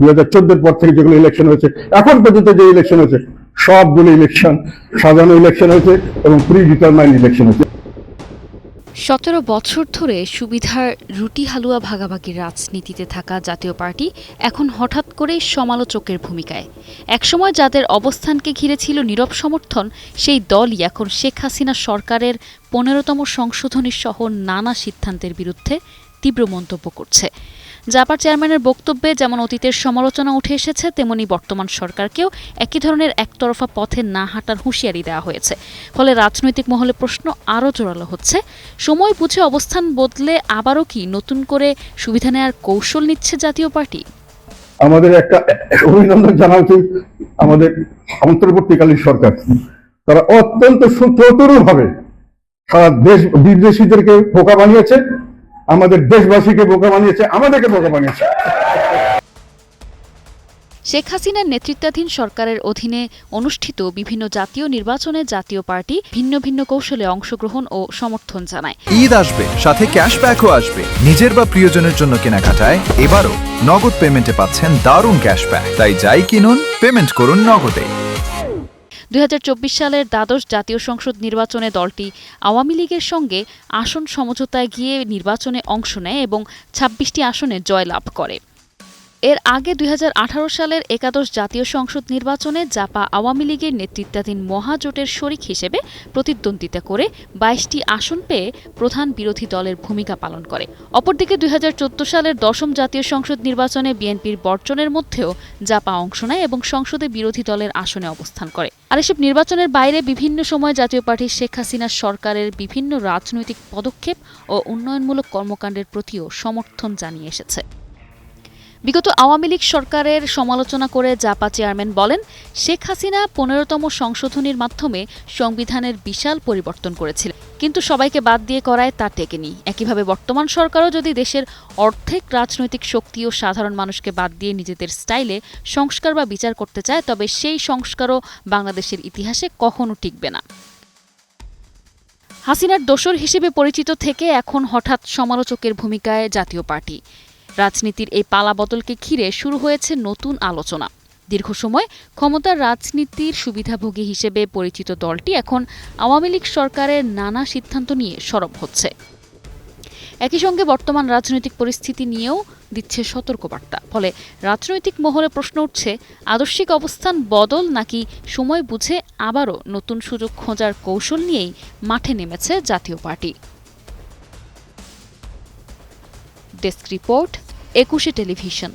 2014 পর থেকে যেগুলো ইলেকশন হয়েছে, এখন পর্যন্ত যে ইলেকশন হয়েছে সবগুলো ইলেকশন সাজানো ইলেকশন হয়েছে এবং প্রি ডিটারমাইন্ড ইলেকশন হয়েছে। 17 বছর ধরে সুবিধার রুটি হালুয়া ভাগাভাগির রাজনীতিতে থাকা জাতীয় পার্টি এখন হঠাৎ করে সমালোচকের ভূমিকায়। একসময় যাদের অবস্থানকে ঘিরে ছিল নীরব সমর্থন, সেই দলই এখন শেখ হাসিনা সরকারের 15তম সংশোধনী সহ নানা সিদ্ধান্তের বিরুদ্ধে তীব্র মন্তব্য করছে। জাপার চেয়ারম্যানের বক্তব্যে যেমন অতীতের সমালোচনা উঠে এসেছে, তেমনি বর্তমান সরকারকেও একই ধরনের একতরফা পথে না হাঁটার হুঁশিয়ারি দেওয়া হয়েছে। ফলে রাজনৈতিক মহলে প্রশ্ন আরও জোরালো হচ্ছে, সময় বুঝে অবস্থান বদলে আবারও কি নতুন করে সুবিধা নেওয়ার কৌশল নিচ্ছে জাতীয় পার্টি? আমাদের একটা অভিনন্দন জানা উচিত আমাদের অন্তর্বর্তীকালীন সরকার। তারা অত্যন্ত চতুরভাবে সারা দেশ বিদেশিদেরকে বোকা বানিয়েছে, আমাদের দেশবাসীকে বোকা বানিয়েছে, আমাদেরকে বোকা বানিয়েছে। শেখ হাসিনার নেতৃত্বাধীন সরকারের অধীনে অনুষ্ঠিত বিভিন্ন জাতীয় নির্বাচনে জাতীয় পার্টি ভিন্ন ভিন্ন কৌশলে অংশগ্রহণ ও সমর্থন জানায়। ঈদ আসবে, সাথে ক্যাশব্যাকও আসবে। নিজের বা প্রিয়জনের জন্য কেনাকাটায় এবারও নগদ পেমেন্টে পাচ্ছেন দারুণ ক্যাশব্যাক। তাই যাই কিনুন, পেমেন্ট করুন নগদে। 2024 সালের দ্বাদশ জাতীয় সংসদ নির্বাচনে দলটি আওয়ামী লীগের সঙ্গে আসন সমঝোতায় গিয়ে নির্বাচনে অংশ নেয় এবং 26টি আসনে জয়লাভ করে। এর আগে 2018 সালের একাদশ জাতীয় সংসদ নির্বাচনে জাপা আওয়ামী লীগের নেতৃত্বাধীন মহাজোটের শরিক হিসেবে প্রতিদ্বন্দ্বিতা করে 22টি আসন পেয়ে প্রধান বিরোধী দলের ভূমিকা পালন করে। অপরদিকে 2014 সালের দশম জাতীয় সংসদ নির্বাচনে বিএনপির বর্জনের মধ্যেও জাপা অংশ নেয় এবং সংসদে বিরোধী দলের আসনে অবস্থান করে। আর এসব নির্বাচনের বাইরে বিভিন্ন সময় জাতীয় পার্টি শেখ হাসিনা সরকারের বিভিন্ন রাজনৈতিক পদক্ষেপ ও উন্নয়নমূলক কর্মকাণ্ডের প্রতিও সমর্থন জানিয়ে এসেছে। বিগত আওয়ামী লীগ সরকারের সমালোচনা করে জাপা চেয়ারম্যান বলেন, শেখ হাসিনা 15তম সংশোধনীর মাধ্যমে সংবিধানের বিশাল পরিবর্তন করেছিলেন, কিন্তু সবাইকে বাদ দিয়ে করায় তা টেকেনি। একইভাবে বর্তমান সরকারও যদি দেশের অর্ধেক রাজনৈতিক শক্তি ও সাধারণ মানুষকে বাদ দিয়ে নিজেদের স্টাইলে সংস্কার বা বিচার করতে চায়, তবে সেই সংস্কারও বাংলাদেশের ইতিহাসে কখনো টিকবে না। হাসিনার দোসর হিসেবে পরিচিত থেকে এখন হঠাৎ সমালোচকের ভূমিকায় জাতীয় পার্টি। রাজনীতির এই পালাবদলকে ঘিরে শুরু হয়েছে নতুন আলোচনা। দীর্ঘ সময় ক্ষমতার রাজনীতির সুবিধাভোগী হিসেবে পরিচিত দলটি এখন আওয়ামী লীগ সরকারের নানা সিদ্ধান্ত নিয়ে সরব হচ্ছে। একই সঙ্গে বর্তমান রাজনৈতিক পরিস্থিতি নিয়েও দিচ্ছে সতর্কবার্তা। ফলে রাজনৈতিক মহলে প্রশ্ন উঠছে, আদর্শিক অবস্থান বদল নাকি সময় বুঝে আবারও নতুন সুযোগ খোঁজার কৌশল নিয়েই মাঠে নেমেছে জাতীয় পার্টি। Desk report, 21 television.